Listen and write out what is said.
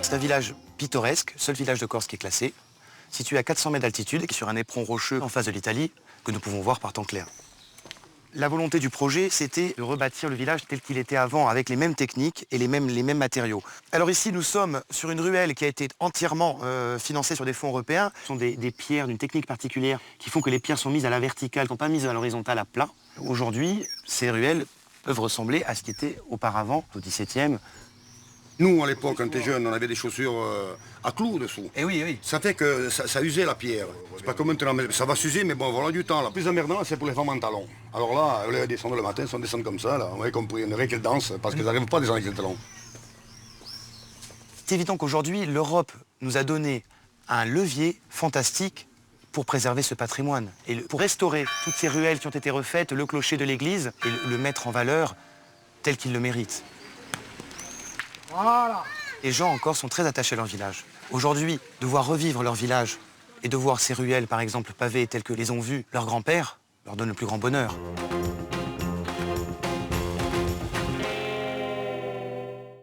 C'est un village pittoresque, seul village de Corse qui est classé, situé à 400 mètres d'altitude et sur un éperon rocheux en face de l'Italie, que nous pouvons voir par temps clair. La volonté du projet, c'était de rebâtir le village tel qu'il était avant, avec les mêmes techniques et les mêmes matériaux. Alors ici, nous sommes sur une ruelle qui a été entièrement financée sur des fonds européens. Ce sont des pierres d'une technique particulière qui font que les pierres sont mises à la verticale, ne sont pas mises à l'horizontale à plat. Aujourd'hui, ces ruelles peuvent ressembler à ce qui était auparavant, au XVIIe. Nous, à l'époque, quand on était jeunes, on avait des chaussures à clous dessous. Eh oui, oui. Ça fait que ça usait la pierre. C'est pas comme maintenant, mais ça va s'user, mais bon, voilà du temps. La plus emmerdant, c'est pour les femmes en talons. Alors là, elles descendent le matin, elles descendent comme ça, là. On dirait qu'elles dansent, parce qu'elles n'arrivent pas à descendre avec les talons. C'est évident qu'aujourd'hui, l'Europe nous a donné un levier fantastique pour préserver ce patrimoine et pour restaurer toutes ces ruelles qui ont été refaites, le clocher de l'église, et le mettre en valeur tel qu'il le mérite. Voilà. Les gens encore sont très attachés à leur village. Aujourd'hui, de voir revivre leur village et de voir ces ruelles, par exemple, pavées telles que les ont vues leurs grands-pères, leur donne le plus grand bonheur.